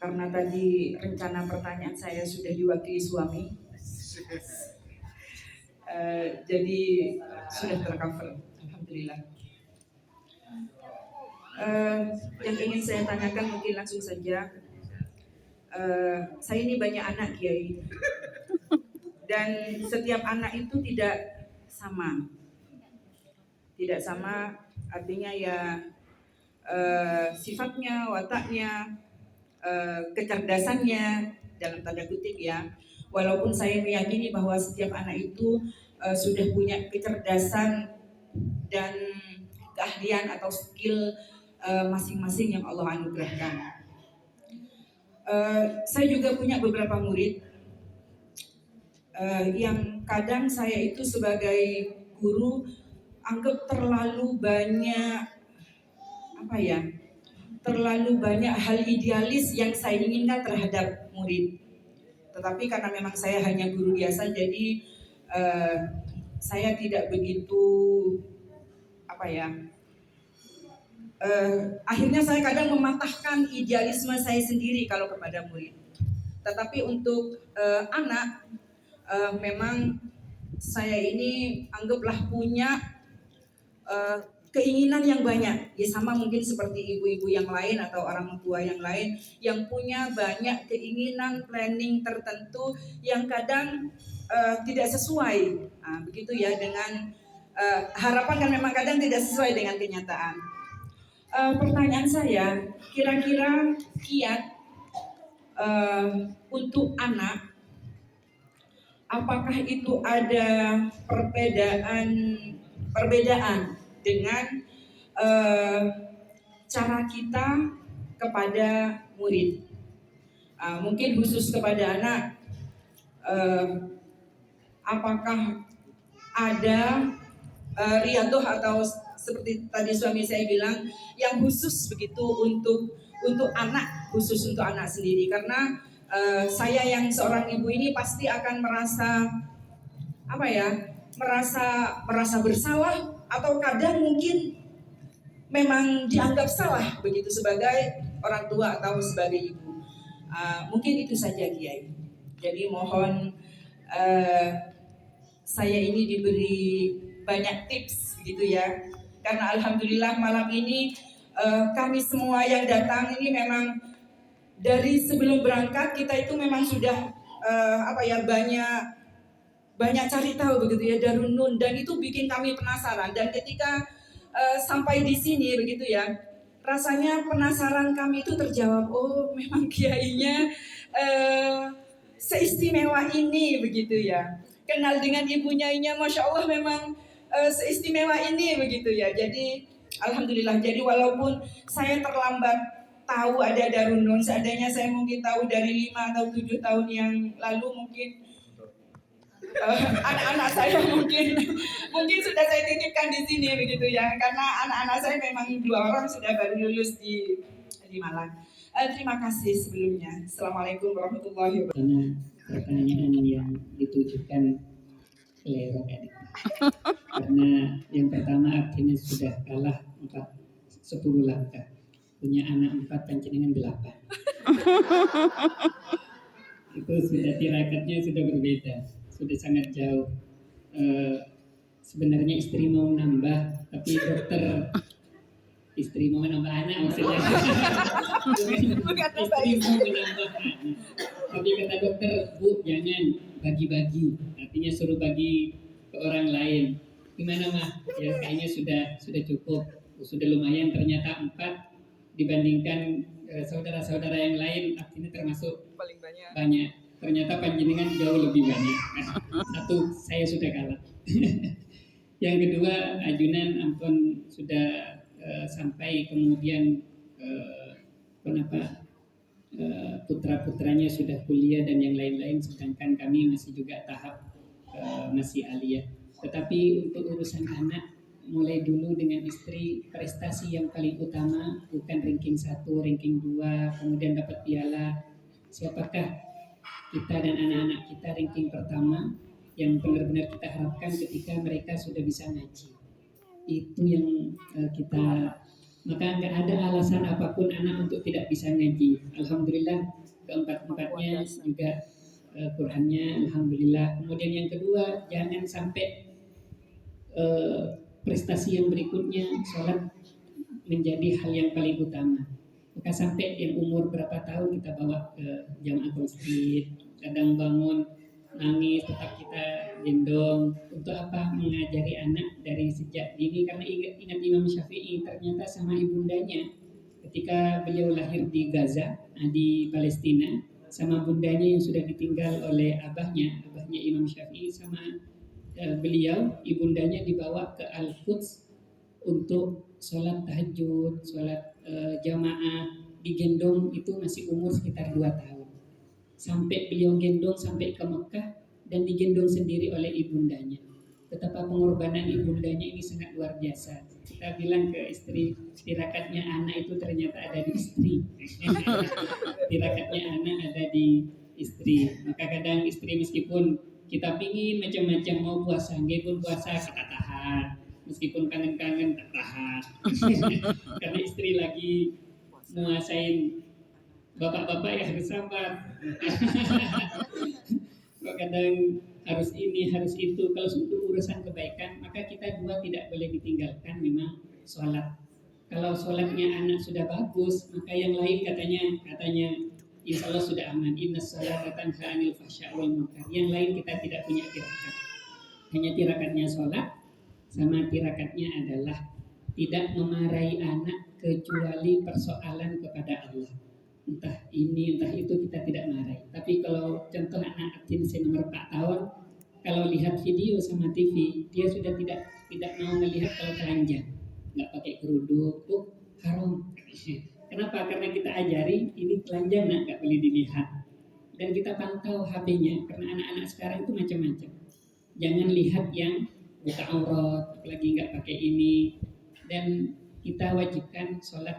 karena tadi rencana pertanyaan saya sudah diwakili suami, jadi sudah tercover, alhamdulillah. Yang ingin saya tanyakan mungkin langsung saja. Saya ini banyak anak, Kiai, dan setiap anak itu tidak sama, artinya ya sifatnya, wataknya, kecerdasannya dalam tanda kutip ya. Walaupun saya meyakini bahwa setiap anak itu sudah punya kecerdasan dan keahlian atau skill masing-masing yang Allah anugerahkan. Saya juga punya beberapa murid yang kadang saya itu sebagai guru anggap terlalu banyak terlalu banyak hal idealis yang saya inginkan terhadap murid. Tetapi karena memang saya hanya guru biasa, jadi saya tidak begitu akhirnya saya kadang mematahkan idealisme saya sendiri kalau kepada murid. Tetapi untuk anak, memang saya ini anggaplah punya keinginan yang banyak, ya sama mungkin seperti ibu-ibu yang lain atau orang tua yang lain yang punya banyak keinginan planning tertentu yang kadang tidak sesuai, begitu ya, dengan harapan kan memang kadang tidak sesuai dengan kenyataan. Pertanyaan saya, kira-kira kiat untuk anak, apakah itu ada perbedaan dengan cara kita kepada murid? Mungkin khusus kepada anak, apakah ada riadoh atau seperti tadi suami saya bilang yang khusus begitu untuk anak, khusus untuk anak sendiri? Karena saya yang seorang ibu ini pasti akan merasa merasa bersalah, atau kadang mungkin memang dianggap salah begitu sebagai orang tua atau sebagai ibu. Mungkin itu saja, Kiai. Jadi mohon saya ini diberi banyak tips gitu ya, karena alhamdulillah malam ini kami semua yang datang ini memang dari sebelum berangkat kita itu memang sudah banyak cari tahu begitu ya, Darun Nun, dan itu bikin kami penasaran. Dan ketika sampai di sini begitu ya, rasanya penasaran kami itu terjawab. Oh, memang kiainya seistimewa ini begitu ya. Kenal dengan ibunya, masya Allah memang seistimewa ini begitu ya. Jadi alhamdulillah. Jadi walaupun saya terlambat tahu ada Darun Nun, seadanya saya mungkin tahu dari 5 atau 7 tahun yang lalu, mungkin anak-anak saya mungkin sudah saya titipkan di sini begitu ya, karena anak-anak saya memang 2 orang sudah baru lulus di Malang. Terima kasih sebelumnya. Assalamualaikum warahmatullahi wabarakatuh. Karena pertanyaan yang ditujukan kelewat karena yang pertama artinya sudah kalah 10 langkah, punya anak 4 panjenengan 8. Itu sudah tirakatnya sudah berbeda, sudah sangat jauh. Sebenarnya istri mau nambah, tapi dokter istri mau menambah anak maksudnya. Istri mau menambah anak, tapi kata dokter, Bu jangan bagi-bagi, artinya suruh bagi ke orang lain. Gimana mah? Ya kayaknya sudah cukup, sudah lumayan. Ternyata 4 dibandingkan saudara-saudara yang lain, artinya termasuk Paling banyak. Ternyata panjenengan jauh lebih banyak. 1 saya sudah kalah. Yang kedua, ajunan ampun sudah sampai, kemudian putra-putranya sudah kuliah dan yang lain-lain, sedangkan kami masih juga tahap masih aliyah. Tetapi untuk urusan anak, mulai dulu dengan istri, prestasi yang paling utama bukan ranking 1, ranking 2, kemudian dapat piala. Siapakah kita dan anak-anak kita ranking pertama yang benar-benar kita harapkan ketika mereka sudah bisa ngaji. Itu yang kita maka nggak ada alasan apapun anak untuk tidak bisa ngaji. Alhamdulillah keempat-empatnya juga Qurannya alhamdulillah. Kemudian yang kedua, jangan sampai prestasi yang berikutnya sholat menjadi hal yang paling utama. Maka sampai yang umur berapa tahun kita bawa ke jamaah masjid, kadang bangun nangis tetap kita gendong. Untuk apa? Mengajari anak dari sejak dini, karena ingat Imam Syafi'i ternyata sama ibundanya ketika beliau lahir di Gaza, di Palestina, sama bundanya yang sudah ditinggal oleh abahnya Imam Syafi'i, sama beliau ibundanya dibawa ke Al-Quds untuk sholat tahajud, sholat jamaah, digendong itu masih umur sekitar 2 tahun. Sampai beliau gendong sampai ke Mekah dan digendong sendiri oleh ibundanya. Betapa pengorbanan ibundanya ini sangat luar biasa. Kita bilang ke istri, tirakatnya anak itu ternyata ada di istri. Tirakatnya anak ada di istri. Maka kadang istri meskipun kita pingin macam-macam, mau puasa, nggak pun puasa kita tahan. Meskipun kangen-kangen tak tahan. Karena istri lagi menguasain, bapak-bapak ya harus sabar. Kok kadang harus ini, harus itu. Kalau untuk urusan kebaikan, maka kita dua tidak boleh ditinggalkan memang sholat. Kalau sholatnya anak sudah bagus, maka yang lain katanya insya Allah sudah aman. Inna sholata tanha 'anil fahsya'i wal munkar. Yang lain kita tidak punya tirakat. Hanya tirakatnya sholat, sama tirakatnya adalah tidak memarahi anak kecuali persoalan kepada Allah. Entah ini, entah itu kita tidak marahi. Tapi kalau contoh anak jenis nomor 4 tahun, kalau lihat video sama TV, dia sudah tidak mau melihat kalau telanjang, nggak pakai kerudung, tuh haram. Kenapa? Karena kita ajari ini telanjang nak, nggak boleh dilihat. Dan kita pantau HP-nya, karena anak-anak sekarang itu macam-macam. Jangan lihat yang buka aurat, apalagi nggak pakai ini. Dan kita wajibkan sholat